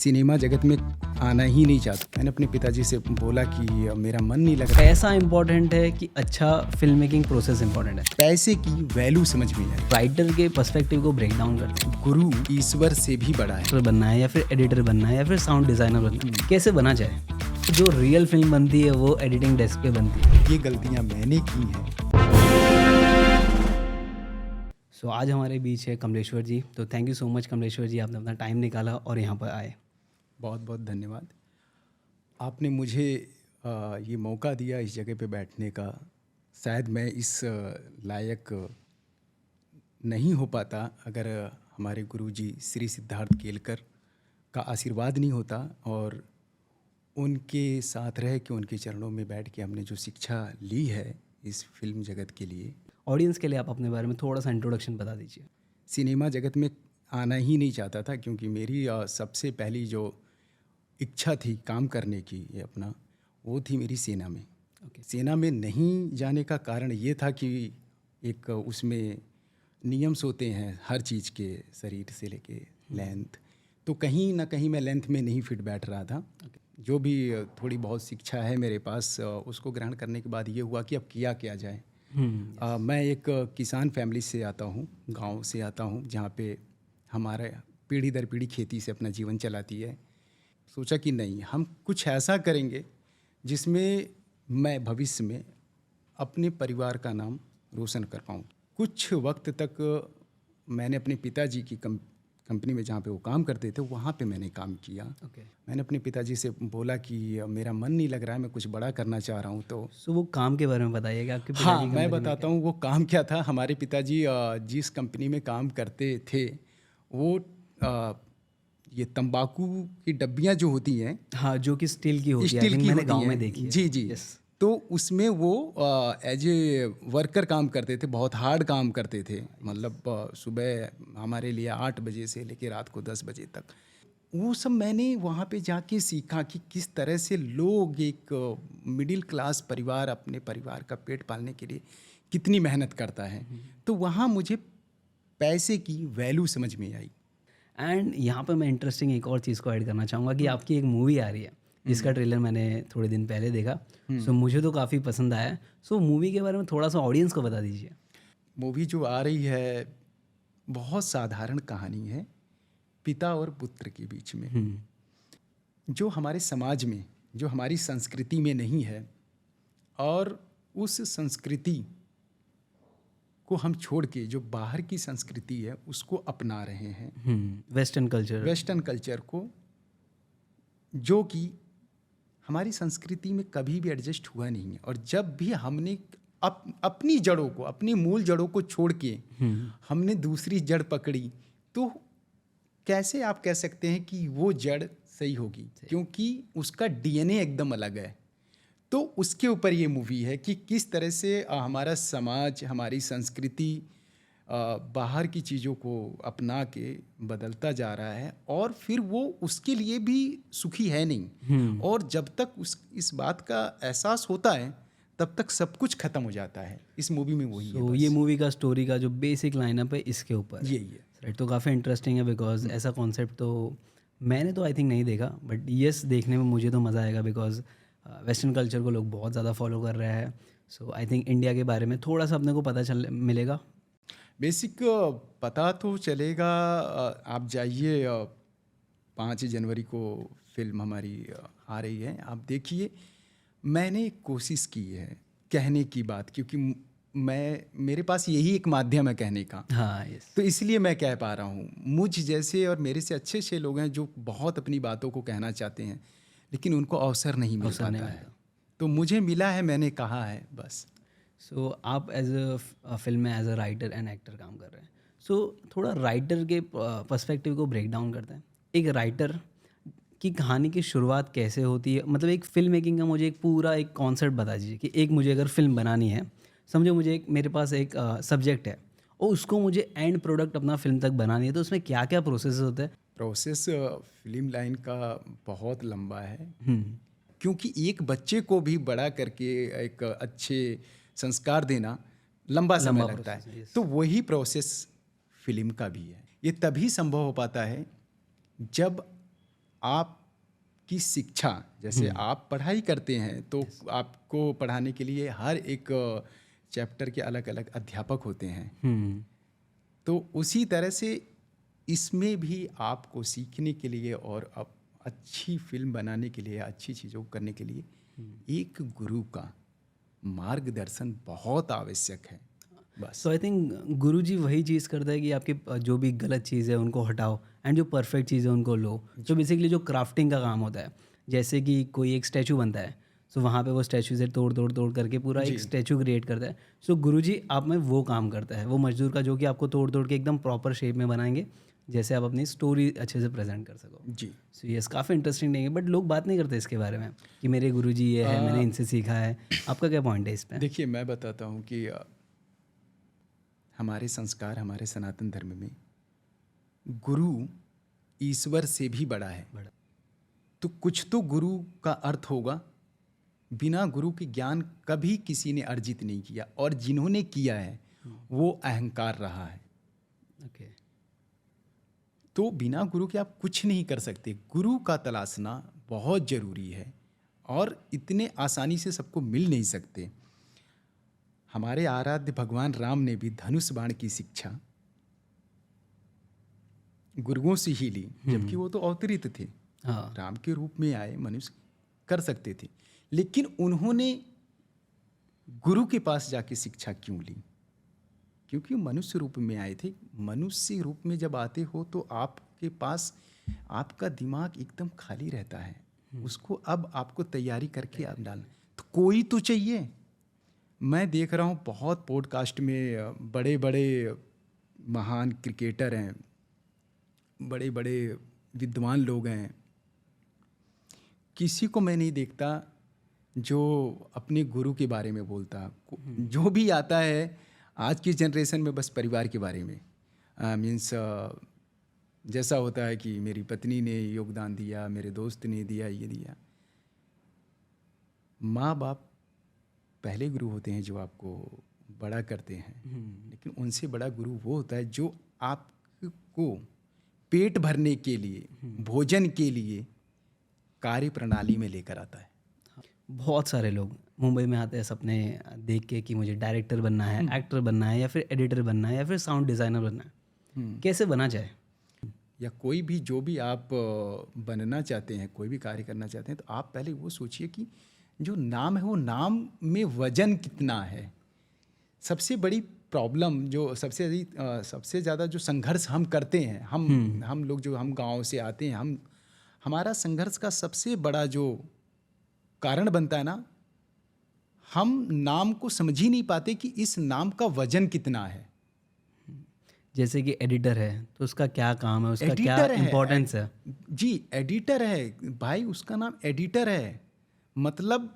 Cinema जगत में आना ही नहीं चाहता। मैंने अपने पिताजी से बोला कि मेरा मन नहीं लग रहा। पैसा इंपॉर्टेंट है कि अच्छा फिल्म मेकिंग प्रोसेस इंपॉर्टेंट है? पैसे की वैल्यू समझ में आई। राइटर के पर्सपेक्टिव को ब्रेक डाउन करते हैं। गुरु ईश्वर से भी बड़ा है। एक्टर बनना है या फिर एडिटर बनना है या फिर साउंड डिज़ाइनर बनना है, कैसे बना जाए? जो रियल फिल्म बनती है वो एडिटिंग डेस्क पे बनती है। ये गलतियाँ मैंने की हैं। सो आज हमारे बीच है कमलेश्वर जी। तो thank you so much Kamleshwar ji, आपने अपना टाइम निकाला और यहाँ पर आए। बहुत बहुत धन्यवाद। आपने मुझे ये मौका दिया इस जगह पे बैठने का। शायद मैं इस लायक नहीं हो पाता अगर हमारे गुरुजी श्री सिद्धार्थ केलकर का आशीर्वाद नहीं होता और उनके साथ रह के उनके चरणों में बैठ के हमने जो शिक्षा ली है इस फिल्म जगत के लिए। ऑडियंस के लिए आप अपने बारे में थोड़ा सा इंट्रोडक्शन बता दीजिए। सिनेमा जगत में आना ही नहीं चाहता था क्योंकि मेरी सबसे पहली जो इच्छा थी काम करने की ये अपना, वो थी मेरी सेना में। सेना में नहीं जाने का कारण ये था कि एक उसमें नियम्स होते हैं हर चीज़ के, शरीर से लेके लेंथ, तो कहीं ना कहीं मैं लेंथ में नहीं फिट बैठ रहा था। जो भी थोड़ी बहुत शिक्षा है मेरे पास उसको ग्रहण करने के बाद ये हुआ कि अब किया क्या जाए। मैं एक किसान फैमिली से आता हूँ, गांव से आता हूँ, जहाँ पे हमारा पीढ़ी दर पीढ़ी खेती से अपना जीवन चलाती है। सोचा कि नहीं, हम कुछ ऐसा करेंगे जिसमें मैं भविष्य में अपने परिवार का नाम रोशन कर पाऊँ। कुछ वक्त तक मैंने अपने पिताजी की कंपनी में, जहाँ पे वो काम करते थे, वहाँ पे मैंने काम किया। मैंने अपने पिताजी से बोला कि मेरा मन नहीं लग रहा है, मैं कुछ बड़ा करना चाह रहा हूँ। तो वो काम के बारे में बताइएगा आपके पिताजी। हाँ, मैं बताता हूँ वो काम क्या था। हमारे पिताजी जिस कंपनी में काम करते थे वो ये तंबाकू की डब्बियाँ जो होती हैं, हाँ, जो कि स्टील की होती है, स्टील की मैंने होती गांव हैं। में देखी है। जी जी। तो उसमें वो एज ए वर्कर काम करते थे, बहुत हार्ड काम करते थे। मतलब सुबह हमारे लिए 8 बजे से लेकर रात को 10 बजे तक। वो सब मैंने वहाँ पे जाके सीखा कि किस तरह से लोग, एक मिडिल क्लास परिवार अपने परिवार का पेट पालने के लिए कितनी मेहनत करता है। तो वहाँ मुझे पैसे की वैल्यू समझ में आई। एंड यहाँ पे मैं इंटरेस्टिंग एक और चीज़ को ऐड करना चाहूँगा कि आपकी एक मूवी आ रही है जिसका ट्रेलर मैंने थोड़े दिन पहले देखा। सो मुझे तो काफ़ी पसंद आया। सो मूवी के बारे में थोड़ा सा ऑडियंस को बता दीजिए। मूवी जो आ रही है बहुत साधारण कहानी है, पिता और पुत्र के बीच में, जो हमारे समाज में, जो हमारी संस्कृति में नहीं है, और उस संस्कृति को हम छोड़ के जो बाहर की संस्कृति है उसको अपना रहे हैं। वेस्टर्न कल्चर को, जो कि हमारी संस्कृति में कभी भी एडजस्ट हुआ नहीं है। और जब भी हमने अपनी जड़ों को, अपनी मूल जड़ों को छोड़ के हमने दूसरी जड़ पकड़ी, तो कैसे आप कह सकते हैं कि वो जड़ सही होगी, क्योंकि उसका डीएनए एकदम अलग है। तो उसके ऊपर ये मूवी है कि किस तरह से हमारा समाज, हमारी संस्कृति बाहर की चीज़ों को अपना के बदलता जा रहा है, और फिर वो उसके लिए भी सुखी है नहीं। और जब तक इस बात का एहसास होता है तब तक सब कुछ खत्म हो जाता है। इस मूवी में वही है। ये मूवी का स्टोरी का जो बेसिक लाइनअप है इसके ऊपर यही है। राइट। तो काफ़ी इंटरेस्टिंग है बिकॉज ऐसा कॉन्सेप्ट तो मैंने तो आई थिंक नहीं देखा, बट यस, देखने में मुझे तो मज़ा आएगा बिकॉज वेस्टर्न कल्चर को लोग बहुत ज़्यादा फॉलो कर रहे हैं। सो आई थिंक इंडिया के बारे में थोड़ा सा अपने को पता मिलेगा। बेसिक पता तो चलेगा। आप जाइए, 5 जनवरी को फिल्म हमारी आ रही है, आप देखिए। मैंने कोशिश की है कहने की बात, क्योंकि मेरे पास यही एक माध्यम है कहने का। हाँ, यस। तो इसलिए मैं कह पा रहा हूँ। मुझ जैसे और मेरे से अच्छे अच्छे लोग हैं जो बहुत अपनी बातों को कहना चाहते हैं, लेकिन उनको अवसर नहीं मिल पाता है। तो मुझे मिला है, मैंने कहा है, बस। सो आप एज अ फिल्म में as a writer and actor काम कर रहे हैं। सो थोड़ा राइटर के पर्सपेक्टिव को ब्रेक डाउन करते हैं। एक राइटर की कहानी की शुरुआत कैसे होती है? मतलब एक फिल्म मेकिंग का मुझे एक पूरा एक कॉन्सेप्ट बता दीजिए कि एक मुझे अगर फिल्म बनानी है, समझो मुझे मेरे पास एक सब्जेक्ट है और उसको मुझे एंड प्रोडक्ट अपना फिल्म तक बनानी है, तो उसमें क्या क्या प्रोसेस होता है? प्रोसेस फिल्म लाइन का बहुत लंबा है, क्योंकि एक बच्चे को भी बड़ा करके एक अच्छे संस्कार देना लंबा समय लगता है। तो वही प्रोसेस फिल्म का भी है। ये तभी संभव हो पाता है जब आपकी शिक्षा, जैसे आप पढ़ाई करते हैं तो आपको पढ़ाने के लिए हर एक चैप्टर के अलग अलग अध्यापक होते हैं। तो उसी तरह से इसमें भी आपको सीखने के लिए और अब अच्छी फिल्म बनाने के लिए, अच्छी चीज़ों को करने के लिए एक गुरु का मार्गदर्शन बहुत आवश्यक है। बस तो आई थिंक गुरुजी वही चीज़ करता है कि आपकी जो भी गलत चीज़ है उनको हटाओ एंड जो परफेक्ट चीज़ है उनको लो। जो बेसिकली जो क्राफ्टिंग का काम होता है, जैसे कि कोई एक स्टैचू बनता है, सो वहाँ पे वो स्टैचू से तोड़ करके पूरा एक स्टैचू क्रिएट करता है। सो गुरुजी आप में वो काम करता है, वो मजदूर का, जो कि आपको तोड़ के एकदम प्रॉपर शेप में बनाएंगे, जैसे आप अपनी स्टोरी अच्छे से प्रेजेंट कर सको। जी। सो यस, काफ़ी इंटरेस्टिंग नहीं है, बट लोग बात नहीं करते इसके बारे में कि मेरे गुरुजी ये है, मैंने इनसे सीखा है। आपका क्या पॉइंट है इस पर? देखिए, मैं बताता हूँ कि हमारे संस्कार, हमारे सनातन धर्म में गुरु ईश्वर से भी बड़ा है। तो कुछ तो गुरु का अर्थ होगा। बिना गुरु के ज्ञान कभी किसी ने अर्जित नहीं किया, और जिन्होंने किया है वो अहंकार रहा है। ओके। तो बिना गुरु के आप कुछ नहीं कर सकते। गुरु का तलाशना बहुत ज़रूरी है, और इतने आसानी से सबको मिल नहीं सकते। हमारे आराध्य भगवान राम ने भी धनुष बाण की शिक्षा गुरुओं से ही ली, जबकि वो तो अवतरित थे। हाँ, राम के रूप में आए, मनुष्य कर सकते थे, लेकिन उन्होंने गुरु के पास जाके शिक्षा क्यों ली? क्योंकि मनुष्य रूप में आए थे। मनुष्य रूप में जब आते हो तो आपके पास आपका दिमाग एकदम खाली रहता है। उसको अब आपको तैयारी करके आप डालना, तो कोई तो चाहिए। मैं देख रहा हूँ बहुत पॉडकास्ट में बड़े बड़े महान क्रिकेटर हैं, बड़े बड़े विद्वान लोग हैं, किसी को मैं नहीं देखता जो अपने गुरु के बारे में बोलता। जो भी आता है आज की जनरेशन में बस परिवार के बारे में, मीन्स जैसा होता है कि मेरी पत्नी ने योगदान दिया, मेरे दोस्त ने दिया, ये दिया। माँ बाप पहले गुरु होते हैं जो आपको बड़ा करते हैं, लेकिन उनसे बड़ा गुरु वो होता है जो आपको पेट भरने के लिए, भोजन के लिए कार्य प्रणाली में लेकर आता है। बहुत सारे लोग मुंबई में आते हैं सपने देख के कि मुझे डायरेक्टर बनना है, एक्टर बनना है, या फिर एडिटर बनना है, या फिर साउंड डिज़ाइनर बनना है। कैसे बना जाए? या कोई भी जो भी आप बनना चाहते हैं, कोई भी कार्य करना चाहते हैं, तो आप पहले वो सोचिए कि जो नाम है वो नाम में वजन कितना है। सबसे बड़ी प्रॉब्लम जो सबसे ज़्यादा जो संघर्ष हम करते हैं, हम लोग जो हम गांव से आते हैं, हमारा संघर्ष का सबसे बड़ा जो कारण बनता है ना, हम नाम को समझ ही नहीं पाते कि इस नाम का वजन कितना है। जैसे कि एडिटर है तो उसका क्या काम है, उसका क्या एडिटर है, इम्पोर्टेंस है? जी एडिटर है भाई, उसका नाम एडिटर है। मतलब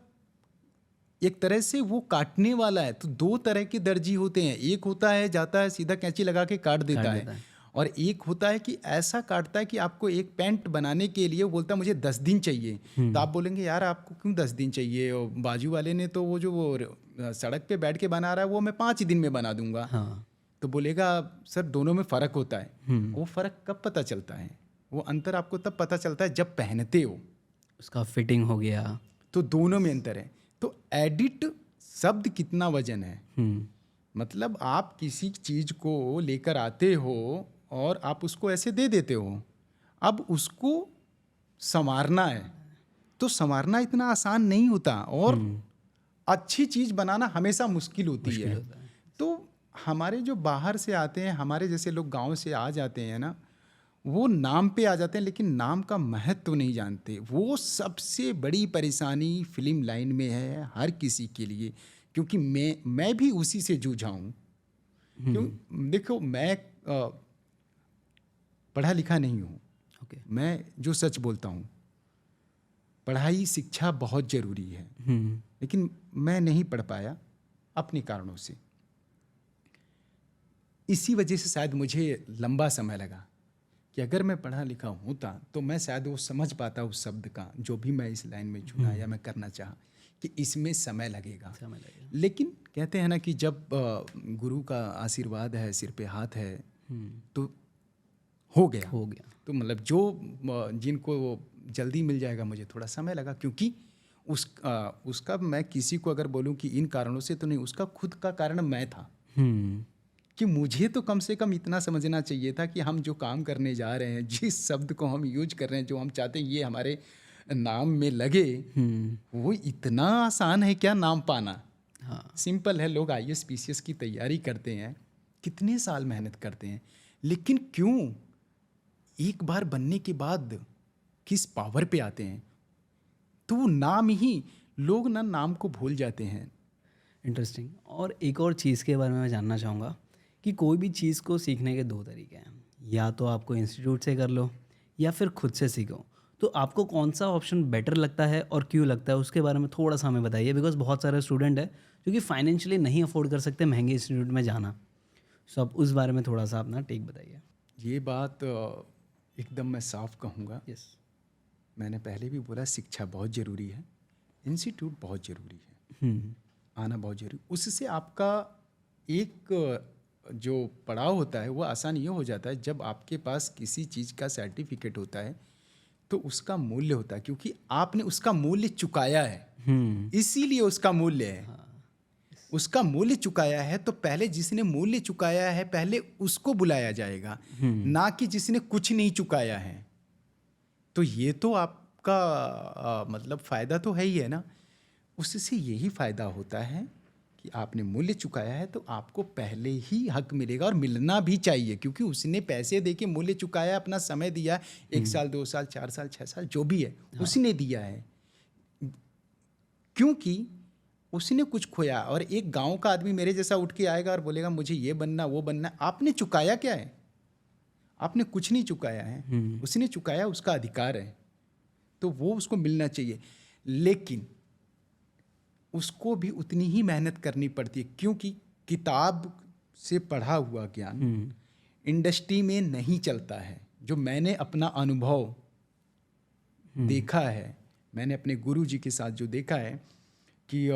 एक तरह से वो काटने वाला है। तो दो तरह के दर्जी होते हैं, एक होता है जाता है सीधा कैंची लगा के काट देता है, और एक होता है कि ऐसा काटता है कि आपको एक पैंट बनाने के लिए वो बोलता है मुझे 10 दिन चाहिए। तो आप बोलेंगे यार आपको क्यों 10 दिन चाहिए, और बाजू वाले ने तो वो जो वो सड़क पे बैठ के बना रहा है वो मैं 5 दिन में बना दूंगा। हाँ। तो बोलेगा सर दोनों में फ़र्क होता है। वो फ़र्क कब पता चलता है? वो अंतर आपको तब पता चलता है जब पहनते हो, उसका फिटिंग हो गया, तो दोनों में अंतर है। तो एडिट शब्द कितना वजन है, मतलब आप किसी चीज़ को लेकर आते हो और आप उसको ऐसे दे देते हो, अब उसको संवारना है। तो संवारना इतना आसान नहीं होता, और अच्छी चीज़ बनाना हमेशा मुश्किल होती है। तो हमारे जो बाहर से आते हैं, हमारे जैसे लोग गांव से आ जाते हैं ना, वो नाम पे आ जाते हैं लेकिन नाम का महत्व नहीं जानते। वो सबसे बड़ी परेशानी फिल्म लाइन में है हर किसी के लिए, क्योंकि मैं भी उसी से जूझा हूँ। क्यों? देखो, मैं पढ़ा लिखा नहीं हूँ। ओके। मैं जो सच बोलता हूँ, पढ़ाई शिक्षा बहुत ज़रूरी है, लेकिन मैं नहीं पढ़ पाया अपने कारणों से। इसी वजह से शायद मुझे लंबा समय लगा कि अगर मैं पढ़ा लिखा होता तो मैं शायद वो समझ पाता उस शब्द का, जो भी मैं इस लाइन में चुना या मैं करना चाहा, कि इसमें समय लगेगा। लेकिन कहते हैं ना कि जब गुरु का आशीर्वाद है, सिर पे हाथ है, तो हो गया। हो गया। तो मतलब जो जिनको जल्दी मिल जाएगा, मुझे थोड़ा समय लगा, क्योंकि उसका मैं किसी को अगर बोलूं कि इन कारणों से तो नहीं, उसका खुद का कारण मैं था। कि मुझे तो कम से कम इतना समझना चाहिए था कि हम जो काम करने जा रहे हैं, जिस शब्द को हम यूज कर रहे हैं, जो हम चाहते हैं ये हमारे नाम में लगे, वो इतना आसान है क्या नाम पाना? हाँ, सिंपल है। लोग IAS PCS की तैयारी करते हैं, कितने साल मेहनत करते हैं, लेकिन क्यों एक बार बनने के बाद किस पावर पे आते हैं? तो वो नाम ही, लोग ना नाम को भूल जाते हैं। इंटरेस्टिंग। और एक और चीज़ के बारे में मैं जानना चाहूँगा कि कोई भी चीज़ को सीखने के 2 तरीके हैं, या तो आपको इंस्टीट्यूट से कर लो या फिर खुद से सीखो। तो आपको कौन सा ऑप्शन बेटर लगता है और क्यों लगता है, उसके बारे में थोड़ा सा हमें बताइए। बिकॉज बहुत सारे स्टूडेंट हैं जो कि फाइनेंशियली नहीं अफोर्ड कर सकते महंगे इंस्टीट्यूट में जाना। सो आप उस बारे में थोड़ा सा अपना टेक बताइए। ये बात एकदम मैं साफ कहूँगा। यस। मैंने पहले भी बोला, शिक्षा बहुत ज़रूरी है, इंस्टीट्यूट बहुत ज़रूरी है, आना बहुत ज़रूरी। उससे आपका एक जो पड़ाव होता है वो आसान ये हो जाता है, जब आपके पास किसी चीज़ का सर्टिफिकेट होता है तो उसका मूल्य होता है, क्योंकि आपने उसका मूल्य चुकाया है, इसीलिए उसका मूल्य है। उसका मूल्य चुकाया है तो पहले जिसने मूल्य चुकाया है पहले उसको बुलाया जाएगा, ना कि जिसने कुछ नहीं चुकाया है। तो ये तो आपका मतलब फ़ायदा तो है ही है ना। उससे यही फ़ायदा होता है कि आपने मूल्य चुकाया है तो आपको पहले ही हक मिलेगा, और मिलना भी चाहिए, क्योंकि उसने पैसे दे के मूल्य चुकाया, अपना समय दिया, 1 साल 2 साल 4 साल 6 साल जो भी है, उसने दिया है, क्योंकि उसने कुछ खोया। और एक गांव का आदमी मेरे जैसा उठ के आएगा और बोलेगा मुझे ये बनना वो बनना, आपने चुकाया क्या है? आपने कुछ नहीं चुकाया है, उसने चुकाया, उसका अधिकार है, तो वो उसको मिलना चाहिए। लेकिन उसको भी उतनी ही मेहनत करनी पड़ती है, क्योंकि किताब से पढ़ा हुआ ज्ञान इंडस्ट्री में नहीं चलता है। जो मैंने अपना अनुभव देखा है, मैंने अपने गुरुजी के साथ जो देखा है कि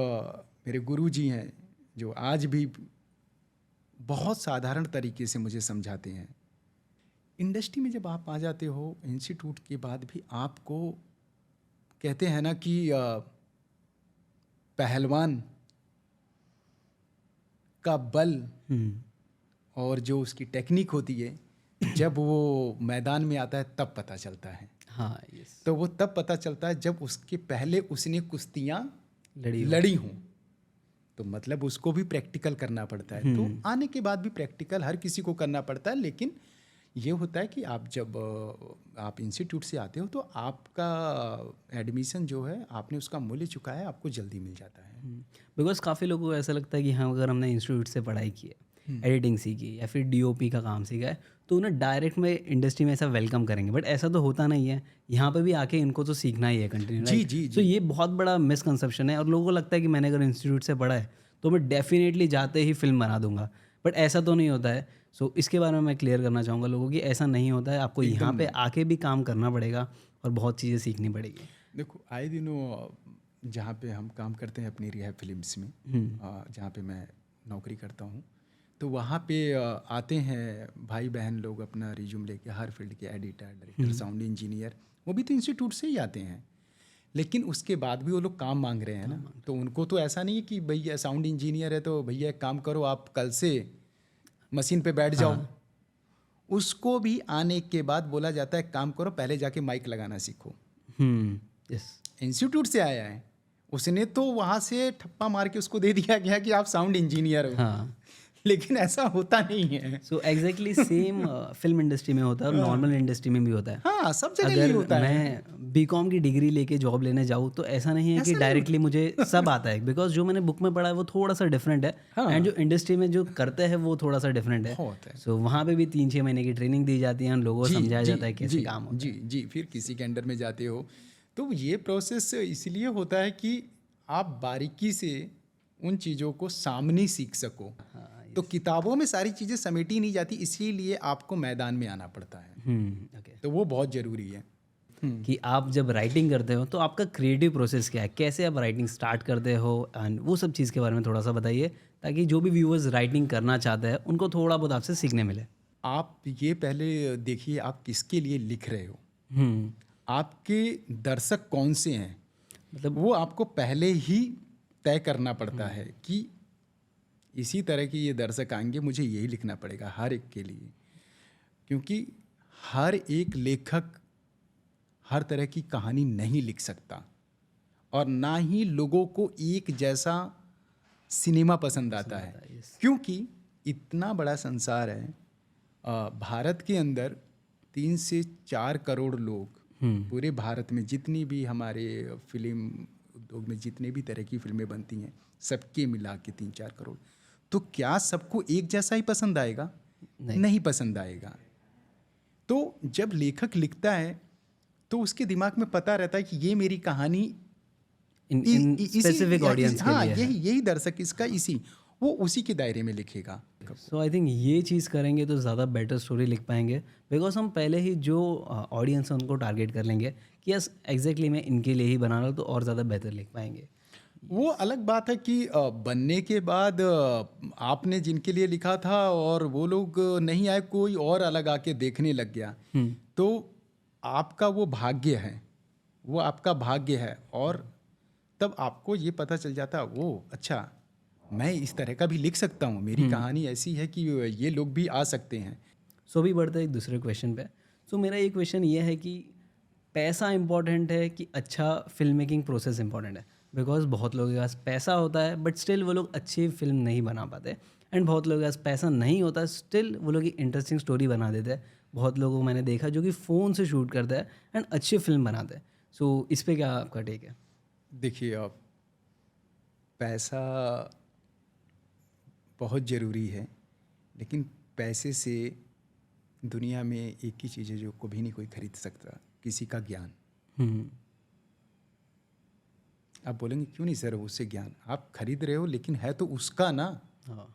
मेरे गुरुजी हैं जो आज भी बहुत साधारण तरीके से मुझे समझाते हैं। इंडस्ट्री में जब आप आ जाते हो इंस्टीट्यूट के बाद भी, आपको कहते हैं ना कि पहलवान का बल और जो उसकी टेक्निक होती है, जब वो मैदान में आता है तब पता चलता है। हाँ, यस। तो वो तब पता चलता है जब उसके पहले उसने कुश्तियाँ लड़ी हों, तो मतलब उसको भी प्रैक्टिकल करना पड़ता है। तो आने के बाद भी प्रैक्टिकल हर किसी को करना पड़ता है, लेकिन ये होता है कि आप जब आप इंस्टीट्यूट से आते हो तो आपका एडमिशन जो है, आपने उसका मूल्य चुकाया है, आपको जल्दी मिल जाता है। बिकॉज काफ़ी लोगों को ऐसा लगता है कि हाँ, अगर हमने इंस्टीट्यूट से पढ़ाई की है, एडिटिंग सीखी या फिर DOP का काम सीखा है, तो उन्हें डायरेक्ट में इंडस्ट्री में ऐसा वेलकम करेंगे। बट ऐसा तो होता नहीं है। यहाँ पे भी आके इनको तो सीखना ही है कंटिन्यू। जी। तो ये बहुत बड़ा मिसकंसेप्शन है, और लोगों को लगता है कि मैंने अगर इंस्टीट्यूट से पढ़ा है तो मैं डेफिनेटली जाते ही फिल्म बना दूंगा। बट ऐसा तो नहीं होता है। सो इसके बारे में मैं क्लियर करना चाहूँगा लोगों की, ऐसा नहीं होता है। आपको यहाँ पे आके भी काम करना पड़ेगा और बहुत चीज़ें सीखनी पड़ेगी। देखो, आए दिनों जहाँ पे हम काम करते हैं अपनी रिहा फिल्म्स में, जहाँ पे मैं नौकरी करता हूँ, तो वहाँ पे आते हैं भाई बहन लोग अपना रिज्यूम लेके, हर फील्ड के एडिटर, डायरेक्टर, साउंड इंजीनियर, वो भी तो इंस्टीट्यूट से ही आते हैं। लेकिन उसके बाद भी वो लोग काम मांग रहे हैं ना, तो उनको तो ऐसा नहीं है कि भैया साउंड इंजीनियर है तो भैया एक काम करो, आप कल से मशीन पे बैठ जाओ। उसको भी आने के बाद बोला जाता है काम करो, पहले जाके माइक लगाना सीखो। यस। इंस्टीट्यूट से आया है, उसने तो वहाँ से ठप्पा मार के उसको दे दिया गया कि आप साउंड इंजीनियर हो। हाँ। लेकिन ऐसा होता नहीं है। So exactly same film industry में होता है और नॉर्मल इंडस्ट्री में भी होता है। हाँ, सब जगह अगर नहीं होता है। मैं BCom की डिग्री लेके जॉब लेने जाऊँ तो ऐसा नहीं है कि डायरेक्टली मुझे सब आता है, बिकॉज जो मैंने बुक में पढ़ा है वो थोड़ा सा डिफरेंट है, एंड जो इंडस्ट्री में जो करते हैं वो थोड़ा सा डिफरेंट है। सो वहाँ पे भी 3-6 महीने की ट्रेनिंग दी जाती है, लोगों को समझाया जाता है कैसे काम होता है। जी, फिर किसी के अंडर में जाते हो। तो ये प्रोसेस इसलिए होता है कि आप बारीकी से उन चीज़ों को सामने सीख सको। तो किताबों में सारी चीज़ें समेटी नहीं जाती, इसीलिए आपको मैदान में आना पड़ता है। तो वो बहुत ज़रूरी है। कि आप जब राइटिंग करते हो तो आपका क्रिएटिव प्रोसेस क्या है, कैसे आप राइटिंग स्टार्ट करते हो, एंड वो सब चीज़ के बारे में थोड़ा सा बताइए, ताकि जो भी व्यूअर्स राइटिंग करना चाहते हैं उनको थोड़ा बहुत आपसे सीखने मिले। आप ये पहले देखिए आप किसके लिए लिख रहे हो। आपके दर्शक कौन से हैं, मतलब वो आपको पहले ही तय करना पड़ता है कि इसी तरह के ये दर्शक आएंगे, मुझे यही लिखना पड़ेगा हर एक के लिए, क्योंकि हर एक लेखक हर तरह की कहानी नहीं लिख सकता और ना ही लोगों को एक जैसा सिनेमा पसंद आता है, yes. क्योंकि इतना बड़ा संसार है। भारत के अंदर 3 से 4 करोड़ लोग, पूरे भारत में जितनी भी हमारे फिल्म उद्योग में जितने भी तरह की फिल्में बनती हैं, सबके मिला के 3-4 करोड़, तो क्या सबको एक जैसा ही पसंद आएगा? नहीं पसंद आएगा। तो जब लेखक लिखता है तो उसके दिमाग में पता रहता है कि ये मेरी कहानी इन स्पेसिफिक ऑडियंस के हाँ, लिए है। यही दर्शक इसका, वो उसी के दायरे में लिखेगा। सो आई थिंक ये चीज़ करेंगे तो ज़्यादा बेटर स्टोरी लिख पाएंगे, बिकॉज हम पहले ही जो ऑडियंस है उनको टारगेट कर लेंगे कि यस एग्जैक्टली मैं इनके लिए ही बना रहा हूँ, तो और ज़्यादा बेहतर लिख पाएंगे। वो अलग बात है कि बनने के बाद आपने जिनके लिए लिखा था और वो लोग नहीं आए, कोई और अलग आके देखने लग गया, तो आपका वो भाग्य है, वो आपका भाग्य है। और तब आपको ये पता चल जाता, वो अच्छा मैं इस तरह का भी लिख सकता हूँ, मेरी कहानी ऐसी है कि ये लोग भी आ सकते हैं। सो अभी बढ़ते हैं एक दूसरे क्वेश्चन पे। सो मेरा ये क्वेश्चन ये है कि पैसा इम्पॉर्टेंट है कि अच्छा फिल्म मेकिंग प्रोसेस इम्पॉर्टेंट है? बिकॉज बहुत लोगों के पास पैसा होता है बट स्टिल वो लोग अच्छी फिल्म नहीं बना पाते, एंड बहुत लोगों के पास पैसा नहीं होता स्टिल वो लोग इंटरेस्टिंग स्टोरी बना देते हैं। बहुत लोगों को मैंने देखा जो कि फ़ोन से शूट करता है एंड अच्छी फिल्म बनाते हैं। सो इस पर क्या आपका टेक है? देखिए, पैसा बहुत ज़रूरी है, लेकिन पैसे से दुनिया में एक ही चीज़ है जो कभी नहीं कोई खरीद सकता, किसी का ज्ञान। आप बोलेंगे क्यों नहीं सर उससे ज्ञान? आप खरीद रहे हो लेकिन है तो उसका ना। हाँ,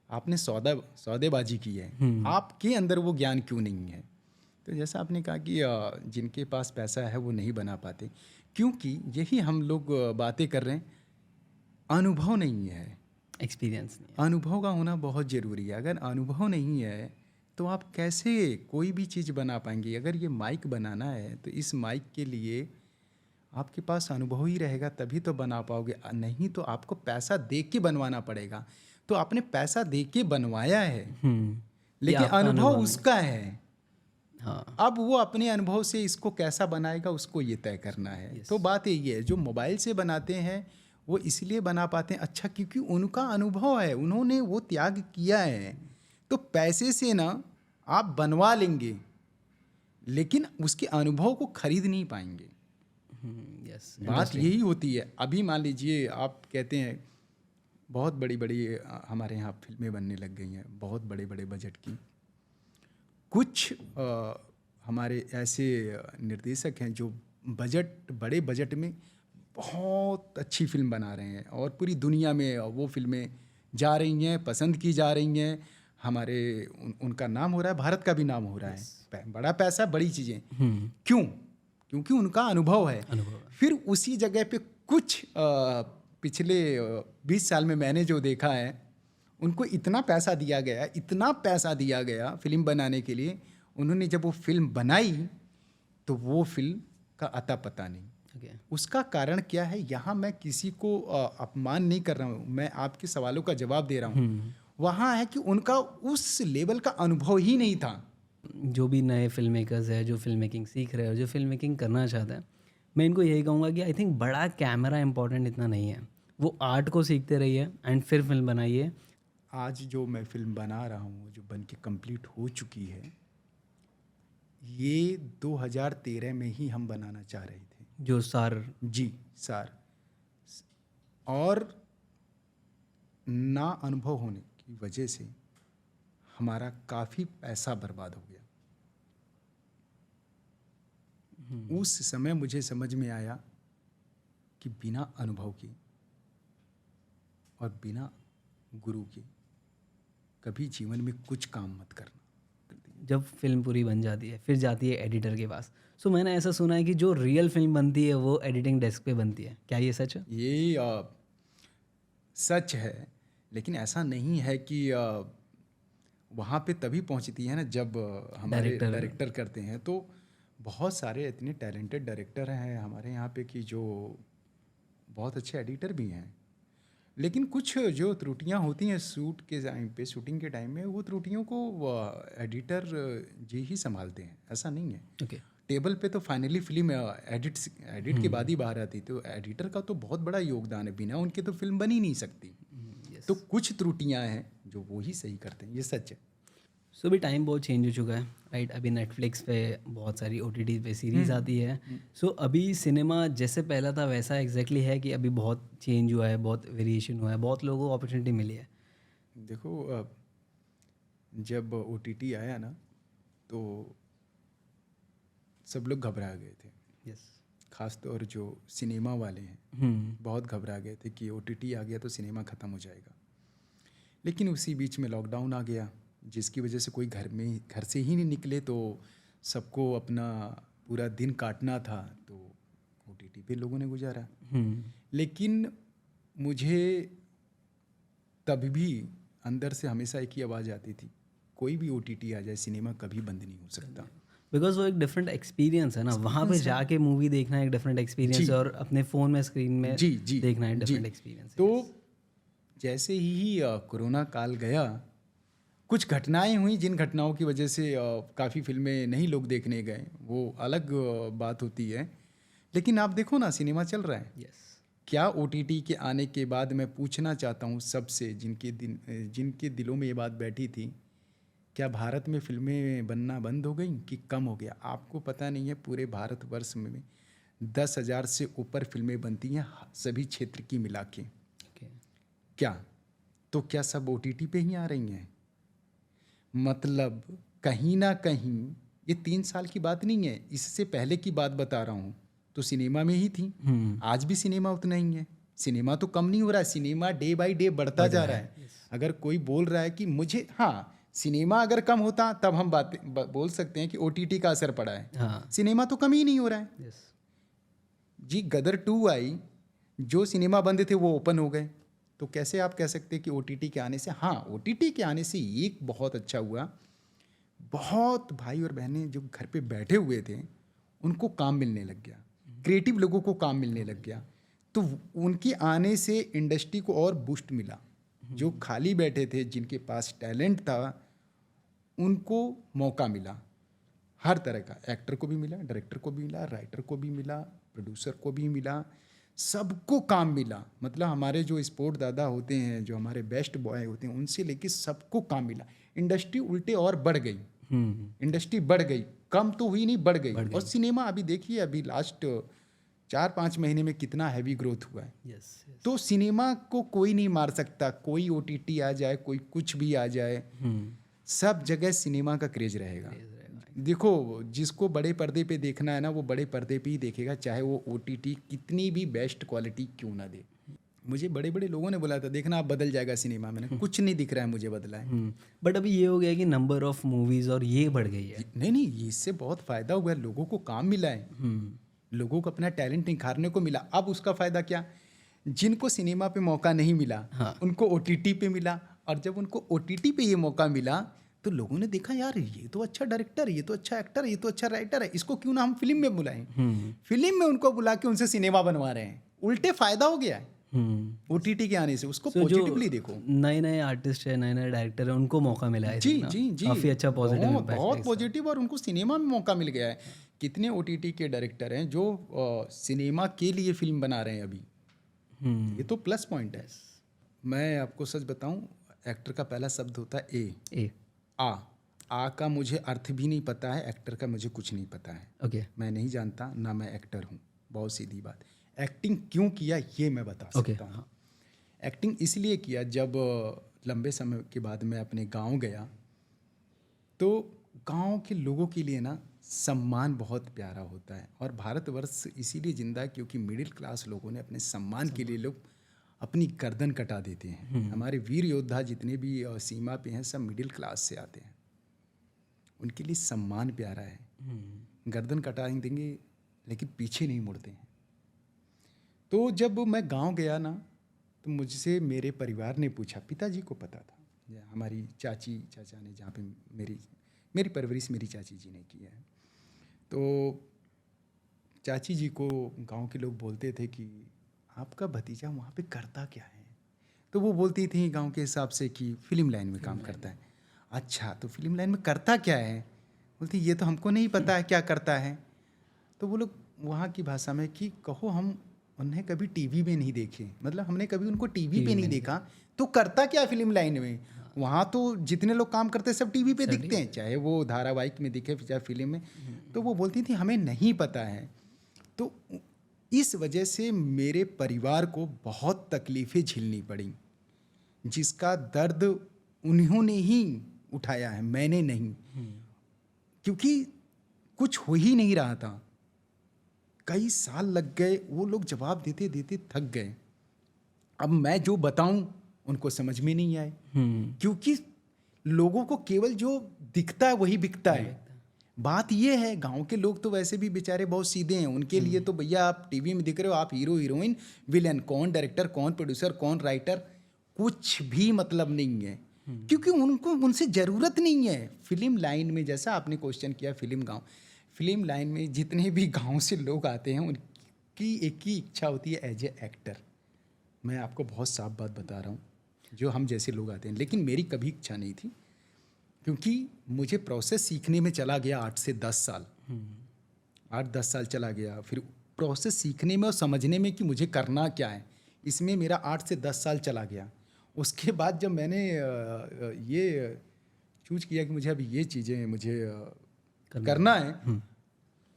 आपने सौदेबाजी की है, आपके अंदर वो ज्ञान क्यों नहीं है? तो जैसा आपने कहा कि जिनके पास पैसा है वो नहीं बना पाते, क्योंकि यही हम लोग बातें कर रहे हैं, अनुभव नहीं है। एक्सपीरियंस नहीं है। अनुभव का होना बहुत ज़रूरी है। अगर अनुभव नहीं है तो आप कैसे कोई भी चीज़ बना पाएंगे? अगर ये माइक बनाना है तो इस माइक के लिए आपके पास अनुभव ही रहेगा तभी तो बना पाओगे, नहीं तो आपको पैसा दे के बनवाना पड़ेगा। तो आपने पैसा दे के बनवाया है, ये लेकिन आपका अनुभव अनुभव नहीं। उसका है। हाँ, अब वो अपने अनुभव से इसको कैसा बनाएगा उसको ये तय करना है। तो बात यही है, जो मोबाइल से बनाते हैं वो इसलिए बना पाते हैं अच्छा, क्योंकि उनका अनुभव है, उन्होंने वो त्याग किया है। तो पैसे से ना आप बनवा लेंगे लेकिन उसके अनुभव को खरीद नहीं पाएंगे। यस, बात यही होती है। अभी मान लीजिए आप कहते हैं बहुत बड़ी बड़ी हमारे यहाँ फिल्में बनने लग गई हैं, बहुत बड़े बड़े बजट की। कुछ हमारे ऐसे निर्देशक हैं जो बड़े बजट में बहुत अच्छी फिल्म बना रहे हैं और पूरी दुनिया में वो फिल्में जा रही हैं, पसंद की जा रही हैं। हमारे उनका नाम हो रहा है, भारत का भी नाम हो रहा है। बड़ा पैसा, बड़ी चीज़ें। क्यों? क्योंकि उनका अनुभव है। फिर उसी जगह पे कुछ पिछले 20 साल में मैंने जो देखा है, उनको इतना पैसा दिया गया फिल्म बनाने के लिए, उन्होंने जब वो फिल्म बनाई तो वो फिल्म का अता पता नहीं। उसका कारण क्या है? यहाँ मैं किसी को अपमान नहीं कर रहा हूँ, मैं आपके सवालों का जवाब दे रहा हूँ। वहाँ है कि उनका उस लेवल का अनुभव ही नहीं था। जो भी नए फिल्म मेकर्स है, जो फिल्म मेकिंग सीख रहे हो, जो फिल्म मेकिंग करना चाहते हैं, मैं इनको यही कहूँगा कि आई थिंक बड़ा कैमरा इंपॉर्टेंट इतना नहीं है। वो आर्ट को सीखते रहिए एंड फिर फिल्म बनाइए। आज जो मैं फिल्म बना रहा हूँ, जो बन के कंप्लीट हो चुकी है, ये 2013 में ही हम बनाना चाह रहे थे। जो सार सार, और ना अनुभव होने की वजह से हमारा काफ़ी पैसा बर्बाद हो गया। उस समय मुझे समझ में आया कि बिना अनुभव के और बिना गुरु के कभी जीवन में कुछ काम मत करना। जब फिल्म पूरी बन जाती है फिर जाती है एडिटर के पास। सो मैंने ऐसा सुना है कि जो रियल फिल्म बनती है वो एडिटिंग डेस्क पे बनती है, क्या ये सच है? ये सच है, लेकिन ऐसा नहीं है कि वहाँ पे तभी पहुँचती है ना जब हमारे डायरेक्टर करते हैं। तो बहुत सारे इतने टैलेंटेड डायरेक्टर हैं हमारे यहाँ पे कि जो बहुत अच्छे एडिटर भी हैं, लेकिन कुछ जो त्रुटियां होती हैं शूटिंग के टाइम में, वो त्रुटियों को एडिटर जी ही संभालते हैं, ऐसा नहीं है। ओके। टेबल पे तो फाइनली फिल्म एडिट के बाद ही बाहर आती, तो एडिटर का तो बहुत बड़ा योगदान है, बिना उनके तो फिल्म बन ही नहीं सकती। यस। तो कुछ त्रुटियां हैं जो वो ही सही करते हैं, ये सच है। सो अभी टाइम बहुत चेंज हो चुका है, राइट? अभी नेटफ्लिक्स पे बहुत सारी OTT पे सीरीज़ आती है। सो अभी सिनेमा जैसे पहला था वैसा एग्जैक्टली है कि अभी बहुत चेंज हुआ है, बहुत वेरिएशन हुआ है, बहुत लोगों को अपॉर्चुनिटी मिली है? देखो जब OTT आया ना, तो सब लोग घबरा गए थे, यस। खासतौर जो सिनेमा वाले हैं हम्म। बहुत घबरा गए थे कि OTT आ गया तो सिनेमा ख़त्म हो जाएगा। लेकिन उसी बीच में लॉकडाउन आ गया, जिसकी वजह से कोई घर से ही नहीं निकले, तो सबको अपना पूरा दिन काटना था, तो OTT पे लोगों ने गुजारा। लेकिन मुझे तब भी अंदर से हमेशा एक ही आवाज़ आती थी, कोई भी OTT आ जाए सिनेमा कभी बंद नहीं हो सकता। बिकॉज वो एक डिफरेंट एक्सपीरियंस है ना, वहाँ पे Experience है। जाके मूवी देखना एक डिफरेंट एक्सपीरियंस जी है, और अपने फ़ोन में स्क्रीन में जी जी देखना एक जी। डिफरेंट एक्सपीरियंस है। तो जैसे ही कोरोना काल गया, कुछ घटनाएं हुई जिन घटनाओं की वजह से काफ़ी फिल्में नहीं लोग देखने गए, वो अलग बात होती है। लेकिन आप देखो ना, सिनेमा चल रहा है। यस। क्या OTT के आने के बाद, मैं पूछना चाहता हूँ सबसे जिनके दिलों में ये बात बैठी थी, क्या भारत में फिल्में बनना बंद हो गई कि कम हो गया? आपको पता नहीं है, पूरे भारतवर्ष में 10,000 से ऊपर फिल्में बनती हैं, सभी क्षेत्र की मिला के। ओके। क्या सब OTT पे ही आ रही हैं? मतलब कहीं ना कहीं, ये 3 साल की बात नहीं है, इससे पहले की बात बता रहा हूँ, तो सिनेमा में ही थी। आज भी सिनेमा उतना ही है, सिनेमा तो कम नहीं हो रहा है, सिनेमा डे बाय डे बढ़ता जा रहा है। अगर कोई बोल रहा है कि मुझे, हाँ, सिनेमा अगर कम होता तब हम बोल सकते हैं कि OTT का असर पड़ा है। हाँ। सिनेमा तो कम ही नहीं हो रहा है यस। जी। गदर 2 आई, जो सिनेमा बंद थे वो ओपन हो गए, तो कैसे आप कह सकते हैं कि OTT के आने से? हाँ, OTT के आने से एक बहुत अच्छा हुआ, बहुत भाई और बहनें जो घर पे बैठे हुए थे उनको काम मिलने लग गया, क्रिएटिव लोगों को काम मिलने लग गया, तो उनके आने से इंडस्ट्री को और बूस्ट मिला। जो खाली बैठे थे, जिनके पास टैलेंट था, उनको मौका मिला, हर तरह का, एक्टर को भी मिला, डायरेक्टर को भी मिला, राइटर को भी मिला, प्रोड्यूसर को भी मिला, सबको काम मिला। मतलब हमारे जो स्पोर्ट दादा होते हैं, जो हमारे बेस्ट बॉय होते हैं, उनसे लेके सबको काम मिला। इंडस्ट्री उल्टे और बढ़ गई, इंडस्ट्री बढ़ गई, कम तो हुई नहीं, बढ़ गई। और सिनेमा अभी देखिए, अभी लास्ट 4-5 महीने में कितना हैवी ग्रोथ हुआ है। यस। तो सिनेमा को कोई नहीं मार सकता, कोई OTT आ जाए, कोई कुछ भी आ जाए, सब जगह सिनेमा का क्रेज रहेगा। देखो, जिसको बड़े पर्दे पे देखना है ना, वो बड़े पर्दे पे ही देखेगा, चाहे वो OTT कितनी भी बेस्ट क्वालिटी क्यों ना दे। मुझे बड़े बड़े लोगों ने बोला था, देखना आप बदल जाएगा सिनेमा में, कुछ नहीं दिख रहा है मुझे बदला है। बट अभी ये हो गया कि नंबर ऑफ मूवीज और ये बढ़ गई है। नहीं, इससे बहुत फ़ायदा हुआ है, लोगों को काम मिला है, लोगों को अपना टैलेंट निखारने को मिला। अब उसका फ़ायदा क्या? जिनको सिनेमा पे मौका नहीं मिला, उनको OTT पे मिला, और जब उनको OTT पे ये मौका मिला, तो लोगों ने देखा, यार ये तो अच्छा डायरेक्टर, ये तो अच्छा एक्टर, ये तो अच्छा राइटर है, इसको क्यों ना हम फिल्म में बुलाएं। फिल्म में उनको बुला के उनसे सिनेमा बनवा रहे हैं, उल्टे फ़ायदा हो गया है OTT के आने से। उसको पॉजिटिवली देखो। नए नए आर्टिस्ट है, नए नए डायरेक्टर है, उनको मौका मिला है। जी जी जी, काफ़ी अच्छा पॉजिटिव इम्पैक्ट, बहुत पॉजिटिव, और उनको सिनेमा में मौका मिल गया है। कितने OTT के डायरेक्टर हैं जो सिनेमा के लिए फिल्म बना रहे हैं अभी, ये तो प्लस पॉइंट है। मैं आपको सच बताऊं, एक्टर का पहला शब्द होता है ए। आ का मुझे अर्थ भी नहीं पता है, एक्टर का मुझे कुछ नहीं पता है। ओके। मैं नहीं जानता ना मैं एक्टर हूँ, बहुत सीधी बात। एक्टिंग क्यों किया ये मैं बता सकता हूँ। एक्टिंग इसलिए किया, जब लंबे समय के बाद मैं अपने गांव गया, तो गांव के लोगों के लिए ना सम्मान बहुत प्यारा होता है, और भारतवर्ष इसीलिए जिंदा है क्योंकि मिडिल क्लास लोगों ने अपने सम्मान के लिए लोग अपनी गर्दन कटा देते हैं। हमारे वीर योद्धा जितने भी सीमा पे हैं, सब मिडिल क्लास से आते हैं, उनके लिए सम्मान प्यारा है। गर्दन कटा देंगे लेकिन पीछे नहीं मुड़ते हैं। तो जब मैं गांव गया ना, तो मुझसे मेरे परिवार ने पूछा, पिताजी को पता था, हमारी चाचा ने, जहाँ पे मेरी परवरिश मेरी चाची जी ने की है, तो चाची जी को गांव के लोग बोलते थे कि आपका भतीजा वहाँ पे करता क्या है? तो वो बोलती थी गांव के हिसाब से कि फिल्म लाइन में काम करता है। अच्छा, तो फिल्म लाइन में करता क्या है? बोलती ये तो हमको नहीं पता है क्या करता है। तो वो लोग वहाँ की भाषा में कि कहो हम उन्हें कभी टीवी में नहीं देखे, मतलब हमने कभी उनको टीवी पे नहीं देखा, तो करता क्या फिल्म लाइन में? वहाँ तो जितने लोग काम करते हैं सब टीवी पे दिखते हैं, चाहे वो धारावाहिक में दिखे चाहे फिल्म में। तो वो बोलती थी हमें नहीं पता है। तो इस वजह से मेरे परिवार को बहुत तकलीफ़ें झेलनी पड़ी, जिसका दर्द उन्होंने ही उठाया है, मैंने नहीं। क्योंकि कुछ हो ही नहीं रहा था, कई साल लग गए, वो लोग जवाब देते देते थक गए। अब मैं जो बताऊं उनको समझ में नहीं आए, क्योंकि लोगों को केवल जो दिखता है वही बिकता है। बात ये है, गांव के लोग तो वैसे भी बेचारे बहुत सीधे हैं, उनके लिए तो भैया आप टीवी में दिख रहे हो, आप हीरो हीरोइन विलन, कौन डायरेक्टर, कौन प्रोड्यूसर, कौन राइटर, कुछ भी मतलब नहीं है, क्योंकि उनको उनसे ज़रूरत नहीं है। फिल्म लाइन में, जैसा आपने क्वेश्चन किया, फिल्म लाइन में जितने भी गांव से लोग आते हैं उनकी एक ही इच्छा होती है, एज ए एक्टर। मैं आपको बहुत साफ बात बता रहा हूँ, जो हम जैसे लोग आते हैं, लेकिन मेरी कभी इच्छा नहीं थी, क्योंकि मुझे प्रोसेस सीखने में चला गया 8 से 10 साल। 8-10 साल चला गया, फिर प्रोसेस सीखने में और समझने में कि मुझे करना क्या है, इसमें मेरा 8 से 10 साल चला गया। उसके बाद जब मैंने ये चूज किया कि मुझे अभी ये चीज़ें मुझे करना है,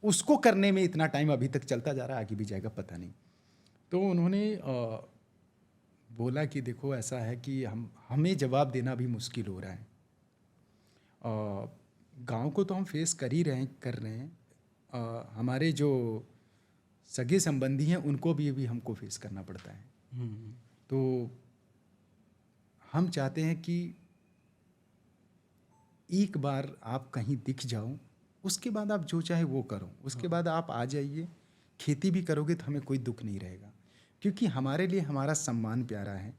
उसको करने में इतना टाइम अभी तक चलता जा रहा है, आगे भी जाएगा पता नहीं। तो उन्होंने बोला कि देखो ऐसा है कि हमें जवाब देना भी मुश्किल हो रहा है। गांव को तो हम फेस कर रहे हैं, हमारे जो सगे संबंधी हैं उनको भी हमको फेस करना पड़ता है। तो हम चाहते हैं कि एक बार आप कहीं दिख जाओ, उसके बाद आप जो चाहे वो करो, उसके बाद आप आ जाइए, खेती भी करोगे तो हमें कोई दुख नहीं रहेगा, क्योंकि हमारे लिए हमारा सम्मान प्यारा है।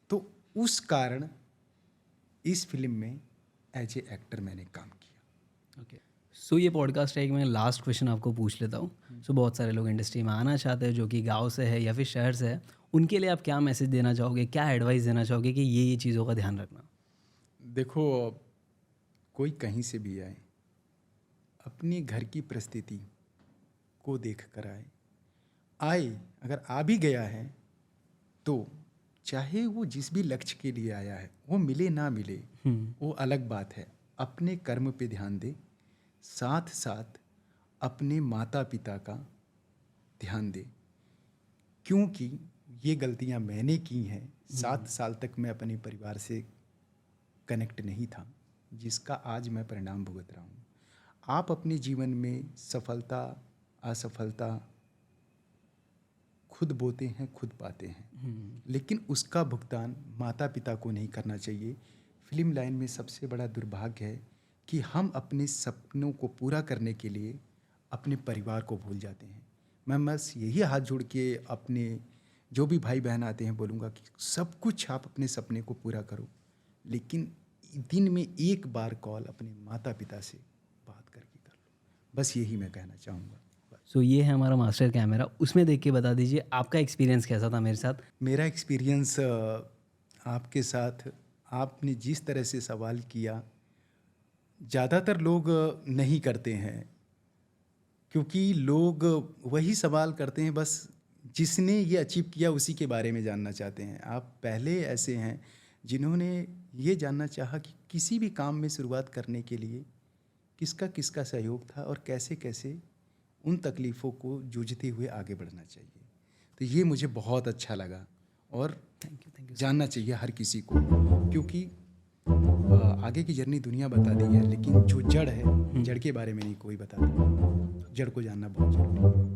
तो उस कारण इस फिल्म में एज ए एक्टर मैंने काम किया। ओके, सो ये पॉडकास्ट है कि मैं लास्ट क्वेश्चन आपको पूछ लेता हूँ। सो बहुत सारे लोग इंडस्ट्री में आना चाहते हैं जो कि गांव से है या फिर शहर से है, उनके लिए आप क्या मैसेज देना चाहोगे, क्या एडवाइस देना चाहोगे कि ये चीज़ों का ध्यान रखना? देखो, कोई कहीं से भी आए, अपनी घर की परिस्थिति को देख कर आए, अगर आ भी गया है तो चाहे वो जिस भी लक्ष्य के लिए आया है वो मिले ना मिले, वो अलग बात है, अपने कर्म पे ध्यान दे, साथ साथ अपने माता पिता का ध्यान दे, क्योंकि ये गलतियां मैंने की हैं। 7 साल तक मैं अपने परिवार से कनेक्ट नहीं था, जिसका आज मैं परिणाम भुगत रहा हूँ। आप अपने जीवन में सफलता असफलता खुद बोते हैं, खुद पाते हैं, लेकिन उसका भुगतान माता पिता को नहीं करना चाहिए। फिल्म लाइन में सबसे बड़ा दुर्भाग्य है कि हम अपने सपनों को पूरा करने के लिए अपने परिवार को भूल जाते हैं। मैं बस यही हाथ जोड़ के अपने जो भी भाई बहन आते हैं बोलूँगा कि सब कुछ आप अपने सपने को पूरा करो, लेकिन दिन में एक बार कॉल अपने माता पिता से बात करके कर लो। बस यही मैं कहना चाहूँगा। सो ये है हमारा मास्टर कैमरा, उसमें देख के बता दीजिए आपका एक्सपीरियंस कैसा था मेरे साथ? मेरा एक्सपीरियंस आपके साथ, आपने जिस तरह से सवाल किया, ज़्यादातर लोग नहीं करते हैं, क्योंकि लोग वही सवाल करते हैं बस जिसने ये अचीव किया उसी के बारे में जानना चाहते हैं। आप पहले ऐसे हैं जिन्होंने ये जानना चाहा कि किसी भी काम में शुरुआत करने के लिए किसका किसका सहयोग था और कैसे कैसे उन तकलीफ़ों को जूझते हुए आगे बढ़ना चाहिए। तो ये मुझे बहुत अच्छा लगा और थैंक यू जानना चाहिए हर किसी को, क्योंकि आगे की जर्नी दुनिया बता दी है, लेकिन जो जड़ है, जड़ के बारे में नहीं कोई बताता। जड़ को जानना बहुत जरूरी है।